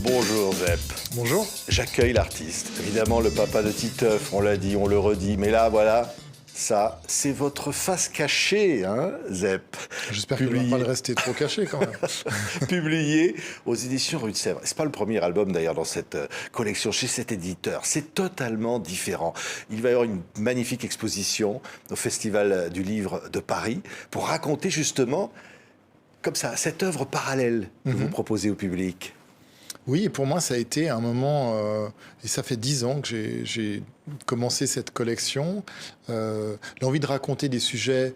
Bonjour Zep. Bonjour. J'accueille l'artiste. Évidemment, le papa de Titeuf, on l'a dit, on le redit. Mais là, voilà, ça, c'est votre face cachée, hein, Zep. J'espère qu'il ne va pas le rester trop caché quand même. Publié aux éditions Rue de Sèvres. C'est pas le premier album d'ailleurs dans cette collection chez cet éditeur. C'est totalement différent. Il va y avoir une magnifique exposition au Festival du Livre de Paris pour raconter justement, comme ça, cette œuvre parallèle que vous proposez au public. Oui, et pour moi, ça a été un moment, et ça fait 10 ans que j'ai commencé cette collection, l'envie de raconter des sujets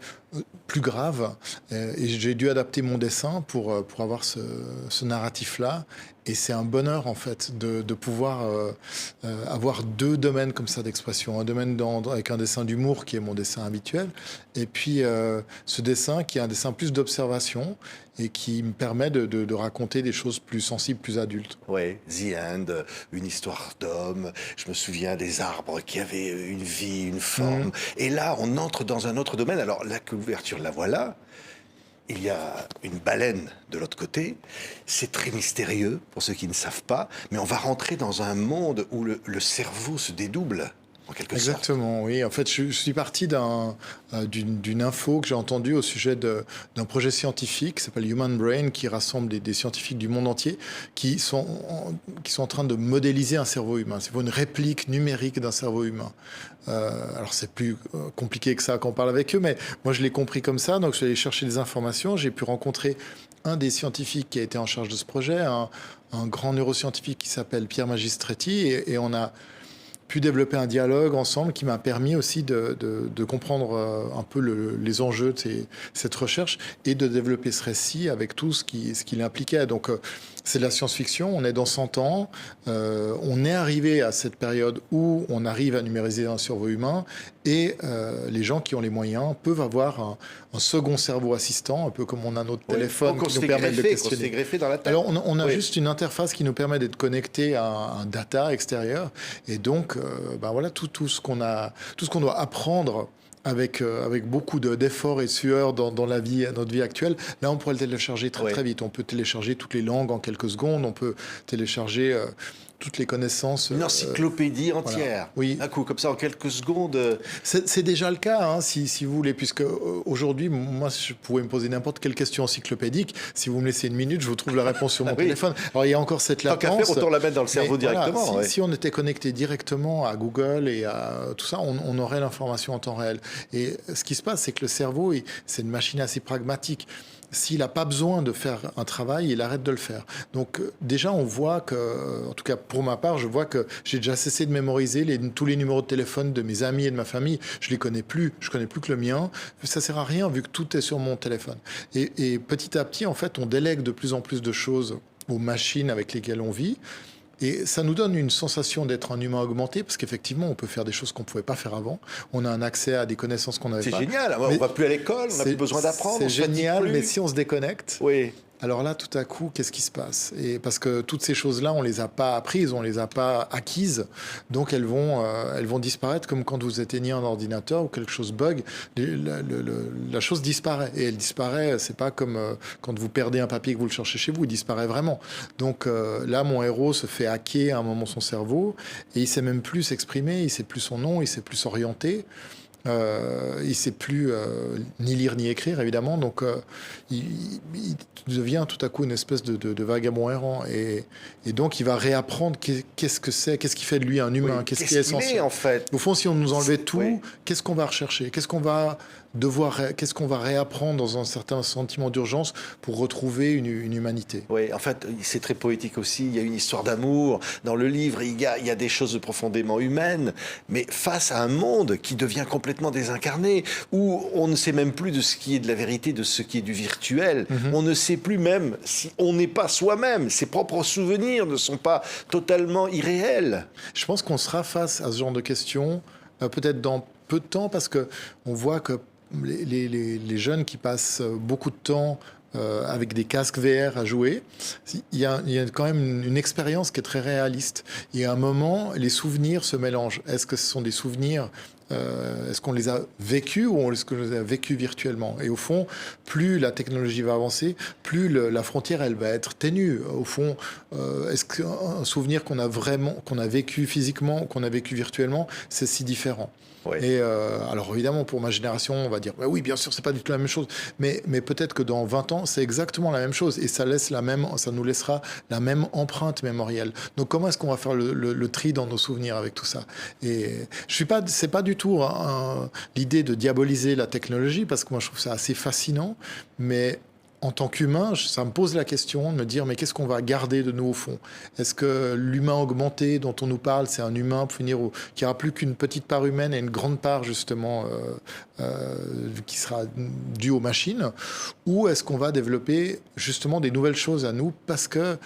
plus graves, et j'ai dû adapter mon dessin pour avoir ce narratif-là. Et c'est un bonheur, en fait, de pouvoir avoir deux domaines comme ça d'expression. Un domaine avec un dessin d'humour, qui est mon dessin habituel, et puis ce dessin qui est un dessin plus d'observation, et qui me permet de raconter des choses plus sensibles, plus adultes. Oui, The End, une histoire d'homme. Je me souviens des arbres qui avaient une vie, une forme. Et là, on entre dans un autre domaine. Alors, la couverture, la voilà. Il y a une baleine de l'autre côté. C'est très mystérieux pour ceux qui ne savent pas. Mais on va rentrer dans un monde où le cerveau se dédouble. Exactement, oui. En fait, je suis parti d'une info que j'ai entendue au sujet d'un projet scientifique qui s'appelle Human Brain, qui rassemble des scientifiques du monde entier qui sont en train de modéliser un cerveau humain. C'est pour une réplique numérique d'un cerveau humain. Alors, c'est plus compliqué que ça quand on parle avec eux, mais moi, je l'ai compris comme ça. Donc, je suis allé chercher des informations. J'ai pu rencontrer un des scientifiques qui a été en charge de ce projet, un grand neuroscientifique qui s'appelle Pierre Magistretti, et on a pu développer un dialogue ensemble qui m'a permis aussi de comprendre un peu les enjeux de cette recherche et de développer ce récit avec tout ce qu'il impliquait. Donc, c'est de la science-fiction, on est dans 100 ans, on est arrivé à cette période où on arrive à numériser un cerveau humain et les gens qui ont les moyens peuvent avoir un second cerveau assistant, un peu comme on a notre téléphone qui nous permet de questionner. Greffé dans la tête. Alors, on a juste une interface qui nous permet d'être connecté à un data extérieur et donc, voilà, tout ce qu'on doit apprendre avec beaucoup d'efforts et sueur dans notre vie actuelle. Là, on pourrait le télécharger très vite. On peut télécharger toutes les langues en quelques secondes. On peut télécharger toutes les connaissances. Une encyclopédie entière. Voilà. Oui. Un coup, comme ça, en quelques secondes. C'est déjà le cas, hein, si vous voulez, puisque aujourd'hui, moi, je pourrais me poser n'importe quelle question encyclopédique. Si vous me laissez une minute, je vous trouve la réponse sur mon téléphone. Alors, il y a encore cette latence. Tant qu'à faire, autant la mettre dans le cerveau directement. Voilà, si on était connecté directement à Google et à tout ça, on aurait l'information en temps réel. Et ce qui se passe, c'est que le cerveau, c'est une machine assez pragmatique. S'il n'a pas besoin de faire un travail, il arrête de le faire. Donc déjà, on voit que, en tout cas pour ma part, je vois que j'ai déjà cessé de mémoriser tous les numéros de téléphone de mes amis et de ma famille. Je les connais plus. Je connais plus que le mien. Ça sert à rien vu que tout est sur mon téléphone. Et petit à petit, en fait, on délègue de plus en plus de choses aux machines avec lesquelles on vit. Et ça nous donne une sensation d'être un humain augmenté, parce qu'effectivement, on peut faire des choses qu'on ne pouvait pas faire avant. On a un accès à des connaissances qu'on n'avait pas. C'est génial, on ne va plus à l'école, on n'a plus besoin d'apprendre. C'est génial, mais si on se déconnecte, oui. Alors là, tout à coup, qu'est-ce qui se passe? Et parce que toutes ces choses-là, on les a pas apprises, on les a pas acquises, donc elles vont disparaître, comme quand vous éteignez un ordinateur ou quelque chose bug, la chose disparaît. Et elle disparaît, c'est pas comme quand vous perdez un papier que vous le cherchez chez vous, il disparaît vraiment. Donc là, mon héros se fait hacker à un moment son cerveau, et il sait même plus s'exprimer, il sait plus son nom, il sait plus s'orienter. Il sait plus ni lire ni écrire, évidemment, donc il devient tout à coup une espèce de vagabond errant, et donc il va réapprendre qu'est-ce que c'est, qu'est-ce qui fait de lui un humain, qu'est-ce qui est essentiel. En fait. Au fond, si on nous enlevait tout, qu'est-ce qu'on va rechercher, qu'est-ce qu'on va réapprendre dans un certain sentiment d'urgence pour retrouver une humanité. Oui, en fait, c'est très poétique aussi. Il y a une histoire d'amour dans le livre. Il y a des choses profondément humaines, mais face à un monde qui devient complètement désincarné, où on ne sait même plus de ce qui est de la vérité, de ce qui est du virtuel. On ne sait plus même si on n'est pas soi-même. Ses propres souvenirs ne sont pas totalement irréels. Je pense qu'on sera face à ce genre de questions, peut-être dans peu de temps, parce que on voit que les jeunes qui passent beaucoup de temps avec des casques VR à jouer, il y a quand même une expérience qui est très réaliste. Il y a un moment, les souvenirs se mélangent. Est-ce que ce sont des souvenirs est-ce qu'on les a vécus ou est-ce qu'on les a vécus virtuellement? Et au fond, plus la technologie va avancer, plus la frontière, elle va être ténue. Au fond, est-ce qu'un souvenir qu'on a vécu physiquement, qu'on a vécu virtuellement, c'est si différent? Ouais. Et alors évidemment, pour ma génération, on va dire bah oui, bien sûr, c'est pas du tout la même chose, mais peut-être que dans 20 ans, c'est exactement la même chose et ça nous laissera la même empreinte mémorielle. Donc comment est-ce qu'on va faire le tri dans nos souvenirs avec tout ça? Et c'est pas du tout l'idée de diaboliser la technologie parce que moi je trouve ça assez fascinant, mais en tant qu'humain, ça me pose la question de me dire mais qu'est-ce qu'on va garder de nous au fond? Est-ce que l'humain augmenté dont on nous parle, c'est un humain pour finir qui n'aura plus qu'une petite part humaine et une grande part justement qui sera due aux machines? Ou est-ce qu'on va développer justement des nouvelles choses à nous parce que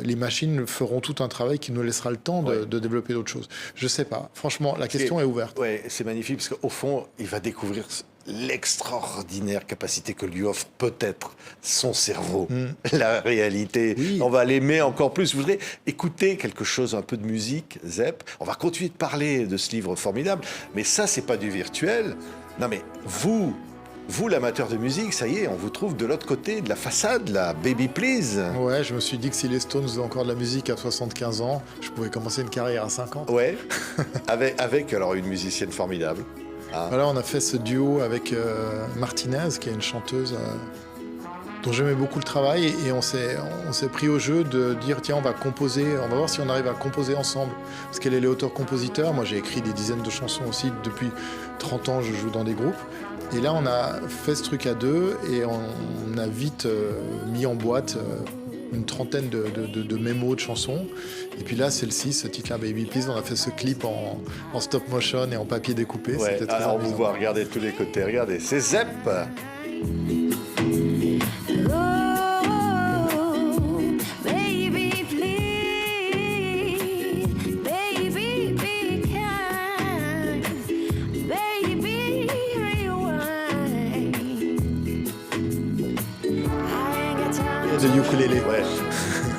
les machines feront tout un travail qui nous laissera le temps de développer d'autres choses? Je sais pas. Franchement, la question est ouverte. Ouais, c'est magnifique parce qu'au fond, il va découvrir l'extraordinaire capacité que lui offre peut-être son cerveau, la réalité. Oui. On va l'aimer encore plus. Je voudrais écouter quelque chose, un peu de musique, Zep. On va continuer de parler de ce livre formidable, mais ça, c'est pas du virtuel. Non, mais vous, l'amateur de musique, ça y est, on vous trouve de l'autre côté de la façade, là, Baby Please. Ouais, je me suis dit que si les Stones faisaient encore de la musique à 75 ans, je pouvais commencer une carrière à 50. Ouais, avec alors une musicienne formidable. Ah. Voilà, on a fait ce duo avec Martinez, qui est une chanteuse dont j'aimais beaucoup le travail, et on s'est pris au jeu de dire tiens, on va voir si on arrive à composer ensemble, parce qu'elle est l'auteur-compositeur. Moi, j'ai écrit des dizaines de chansons aussi depuis 30 ans, je joue dans des groupes. Et là, on a fait ce truc à deux, et on a vite mis en boîte une trentaine de mémos de chansons. Et puis là, celle-ci, ce titre-là, Baby Please, on a fait ce clip en stop motion et en papier découpé. Ouais, c'était très alors on amusant. vous voit, regardez de tous les côtés, regardez, c'est Zep. De ukulélé. Ouais.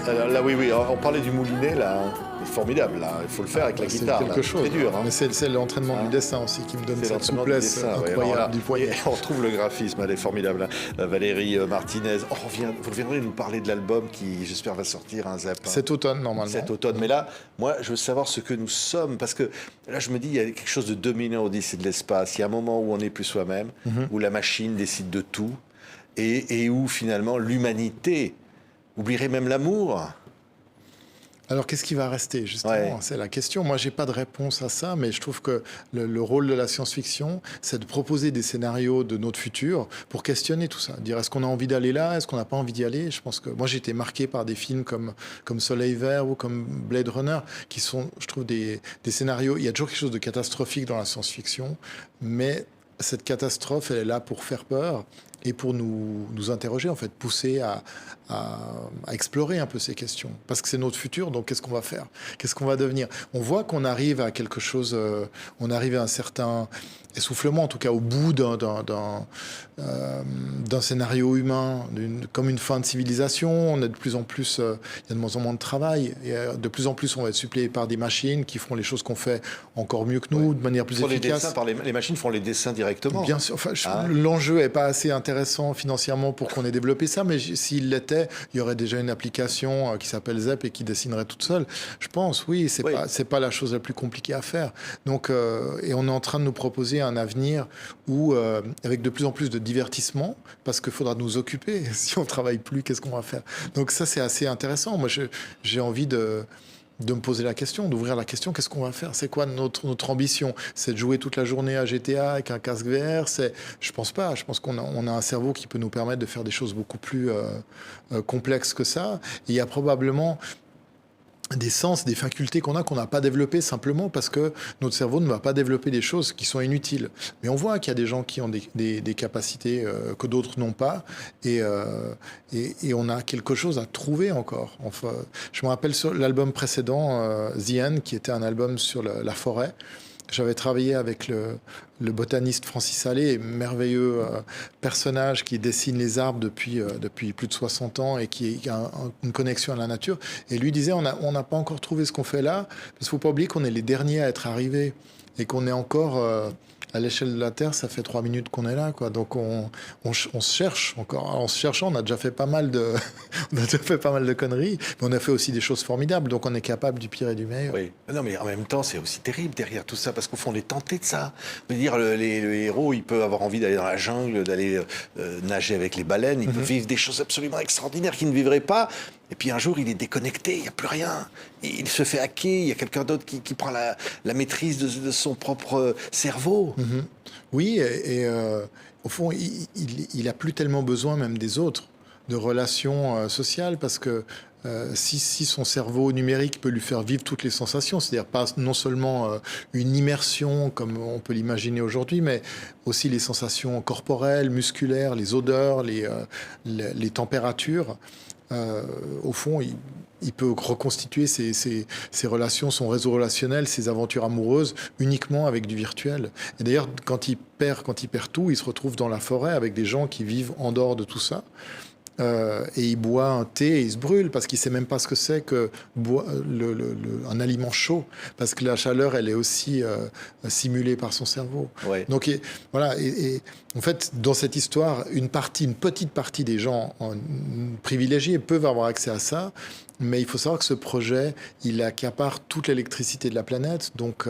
Alors là, oui, on parlait du moulinet, là. C'est formidable, là. Il faut le faire avec la C'est guitare. quelque là. chose. C'est dur, hein. Mais c'est l'entraînement du dessin aussi qui me donne C'est cette l'entraînement du souplesse dessin, ouais. incroyable Alors là, du poignet. et on retrouve le graphisme, elle est formidable. Hein. Valérie Martinez. Vous reviendrez nous parler de l'album qui, j'espère, va sortir, un Zep. Hein. Cet automne, normalement. Cet automne. Mais là, moi, je veux savoir ce que nous sommes. Parce que là, je me dis, il y a quelque chose de dominant au Odyssée de l'espace. Il y a un moment où on n'est plus soi-même, où la machine décide de tout, et où, finalement, l'humanité oublierait même l'amour. Alors, qu'est-ce qui va rester, justement? Ouais. C'est la question. Moi, j'ai pas de réponse à ça, mais je trouve que le rôle de la science-fiction, c'est de proposer des scénarios de notre futur pour questionner tout ça. Dire, est-ce qu'on a envie d'aller là? Est-ce qu'on n'a pas envie d'y aller? Je pense que moi, j'ai été marqué par des films comme Soleil Vert ou comme Blade Runner, qui sont, je trouve, des scénarios. Il y a toujours quelque chose de catastrophique dans la science-fiction, mais cette catastrophe, elle est là pour faire peur et pour nous interroger, en fait, pousser à explorer un peu ces questions. Parce que c'est notre futur, donc qu'est-ce qu'on va faire? Qu'est-ce qu'on va devenir? On voit qu'on arrive à quelque chose, on arrive à un certain essoufflement, en tout cas au bout d'un scénario humain, comme une fin de civilisation. On a de plus en plus, il y a de moins en moins de travail, et de plus en plus on va être suppléé par des machines qui feront les choses qu'on fait encore mieux que nous, de manière plus efficace. Les machines font les dessins directement. Bien sûr, enfin, l'enjeu n'est pas assez intéressant financièrement pour qu'on ait développé ça, mais s'il l'était, il y aurait déjà une application qui s'appelle Zep et qui dessinerait toute seule. Je pense, oui, c'est pas la chose la plus compliquée à faire. Donc, et on est en train de nous proposer un avenir où, avec de plus en plus de divertissement, parce qu'il faudra nous occuper. Si on travaille plus, qu'est-ce qu'on va faire? Donc ça, c'est assez intéressant. Moi, j'ai envie de me poser la question, d'ouvrir la question, qu'est-ce qu'on va faire? C'est quoi notre ambition? C'est de jouer toute la journée à GTA avec un casque VR? Je pense pas. Je pense qu'on a un cerveau qui peut nous permettre de faire des choses beaucoup plus complexes que ça. Et il y a probablement des sens, des facultés qu'on n'a pas développées simplement parce que notre cerveau ne va pas développer des choses qui sont inutiles. Mais on voit qu'il y a des gens qui ont des capacités que d'autres n'ont pas et on a quelque chose à trouver encore. Enfin, je me rappelle sur l'album précédent, The End, qui était un album sur la forêt. J'avais travaillé avec le botaniste Francis Allais, merveilleux personnage qui dessine les arbres depuis plus de 60 ans et qui a une connexion à la nature. Et lui disait, on n'a pas encore trouvé ce qu'on fait là, parce qu'il ne faut pas oublier qu'on est les derniers à être arrivés et qu'on est encore... à l'échelle de la Terre, ça fait 3 minutes qu'on est là, quoi. Donc on se cherche encore. Alors, en se cherchant, on a déjà fait pas mal de, on a déjà fait pas mal de conneries, mais on a fait aussi des choses formidables. Donc on est capable du pire et du meilleur. Oui. Non, mais en même temps, c'est aussi terrible derrière tout ça, parce qu'au fond, on est tenté de ça. Je veux dire, le héros, il peut avoir envie d'aller dans la jungle, d'aller nager avec les baleines, il peut vivre des choses absolument extraordinaires qu'il ne vivrait pas. Et puis un jour, il est déconnecté, il n'y a plus rien. Il se fait hacker, il y a quelqu'un d'autre qui prend la maîtrise de son propre cerveau. Oui, au fond, il a plus tellement besoin même des autres, de relations sociales, parce que si son cerveau numérique peut lui faire vivre toutes les sensations, c'est-à-dire pas non seulement une immersion comme on peut l'imaginer aujourd'hui, mais aussi les sensations corporelles, musculaires, les odeurs, les températures. Au fond, il peut reconstituer ses relations, son réseau relationnel, ses aventures amoureuses uniquement avec du virtuel. Et d'ailleurs, quand il perd tout, il se retrouve dans la forêt avec des gens qui vivent en dehors de tout ça. Et il boit un thé et il se brûle parce qu'il ne sait même pas ce que c'est que un aliment chaud, parce que la chaleur, elle est aussi simulée par son cerveau. Ouais. Donc voilà, et en fait, dans cette histoire, une petite partie des gens privilégiés peuvent avoir accès à ça, mais il faut savoir que ce projet, il accapare toute l'électricité de la planète, donc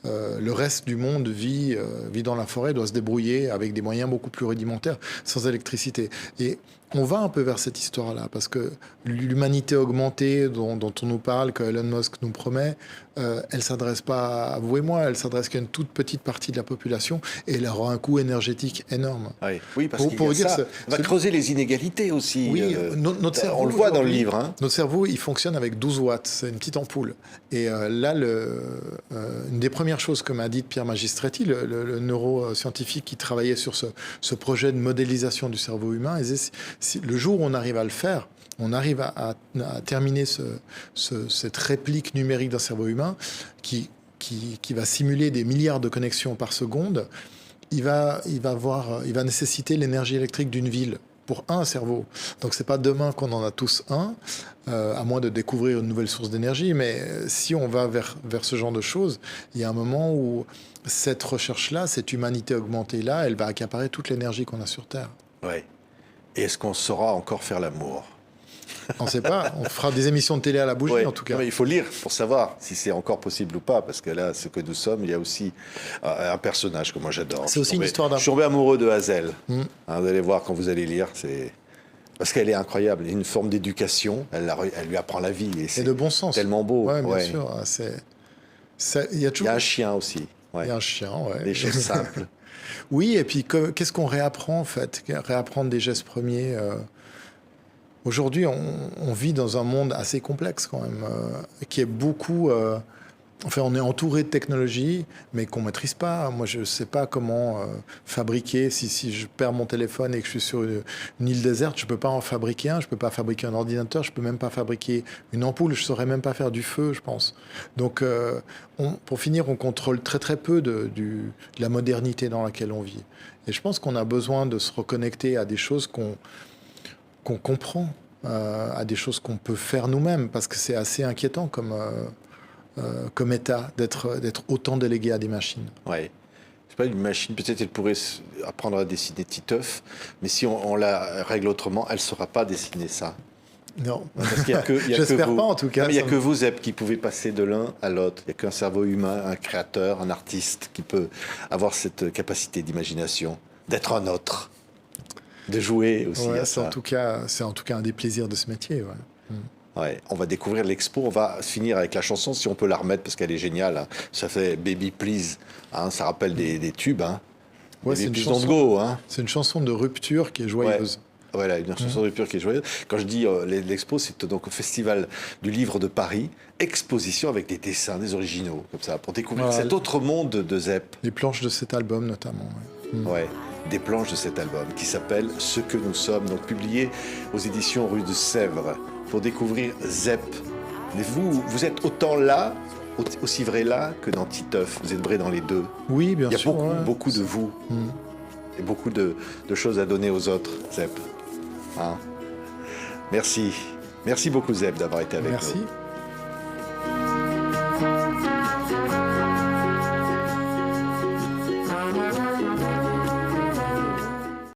le reste du monde vit dans la forêt, doit se débrouiller avec des moyens beaucoup plus rudimentaires, sans électricité. Et on va un peu vers cette histoire-là, parce que l'humanité augmentée dont on nous parle, que Elon Musk nous promet, elle ne s'adresse pas à vous et moi, elle s'adresse qu'à une toute petite partie de la population, et elle aura un coût énergétique énorme. Oui, parce qu'il y a ça. On va creuser les inégalités aussi. Oui, notre cerveau, on le voit dans le livre. Hein. Notre cerveau, il fonctionne avec 12 watts, c'est une petite ampoule. Et là, une des premières choses que m'a dit Pierre Magistretti, le neuroscientifique qui travaillait sur ce projet de modélisation du cerveau humain, il disait, si le jour où on arrive à le faire, on arrive à terminer cette réplique numérique d'un cerveau humain qui va simuler des milliards de connexions par seconde, il va nécessiter l'énergie électrique d'une ville pour un cerveau. Donc c'est pas demain qu'on en a tous un, à moins de découvrir une nouvelle source d'énergie, mais si on va vers ce genre de choses, il y a un moment où cette recherche-là, cette humanité augmentée-là, elle va accaparer toute l'énergie qu'on a sur Terre. Ouais. Et est-ce qu'on saura encore faire l'amour ? On ne sait pas. On fera des émissions de télé à la bougie, en tout cas. Mais il faut lire pour savoir si c'est encore possible ou pas. Parce que là, ce que nous sommes, il y a aussi un personnage que moi j'adore. C'est aussi une histoire d'amour. Je suis tombé amoureux de Hazel. Vous allez voir quand vous allez lire. Parce qu'elle est incroyable. Il y a une forme d'éducation. Elle lui apprend la vie. Et de bon sens. Tellement beau. Oui, bien sûr. Il y a un chien aussi. Il y a un chien, ouais. Des choses simples. Oui, et puis qu'est-ce qu'on réapprend, en fait ? Réapprendre des gestes premiers. Aujourd'hui, on vit dans un monde assez complexe, quand même, qui est beaucoup... Enfin, on est entouré de technologies, mais qu'on ne maîtrise pas. Moi, je ne sais pas comment fabriquer. Si je perds mon téléphone et que je suis sur une île déserte, je ne peux pas en fabriquer un. Je ne peux pas fabriquer un ordinateur. Je ne peux même pas fabriquer une ampoule. Je ne saurais même pas faire du feu, je pense. Donc, pour finir, on contrôle très, très peu de la modernité dans laquelle on vit. Et je pense qu'on a besoin de se reconnecter à des choses qu'on comprend, à des choses qu'on peut faire nous-mêmes, parce que c'est assez inquiétant comme état d'être autant délégué à des machines. Ouais. C'est pas une machine, peut-être elle pourrait apprendre à dessiner Titeuf, mais si on la règle autrement, elle ne saura pas dessiner ça. Non, j'espère pas en tout cas. Il n'y a que vous, Zep, qui pouvez passer de l'un à l'autre. Il n'y a qu'un cerveau humain, un créateur, un artiste qui peut avoir cette capacité d'imagination, d'être un autre, de jouer aussi à ça. C'est en tout cas un des plaisirs de ce métier. Ouais. Ouais, on va découvrir l'expo, on va finir avec la chanson, si on peut la remettre, parce qu'elle est géniale. Hein. Ça fait Baby Please, hein, ça rappelle des tubes. Hein. Ouais, c'est une chanson de rupture qui est joyeuse. Ouais. Voilà, une chanson de rupture qui est joyeuse. Quand je dis l'expo, c'est donc au Festival du Livre de Paris, exposition avec des dessins, des originaux, comme ça, pour découvrir cet autre monde de Zep. Les planches de cet album, notamment. Ouais. Des planches de cet album qui s'appelle Ce que nous sommes, donc publié aux éditions Rue de Sèvres, pour découvrir Zep. Mais vous êtes autant là aussi vrai là que dans Titeuf. Vous êtes vrai dans les deux. Oui, bien Il y a sûr. beaucoup de vous et beaucoup de choses à donner aux autres, Zeb. Hein? Merci. Merci beaucoup, Zeb, d'avoir été avec nous. Merci.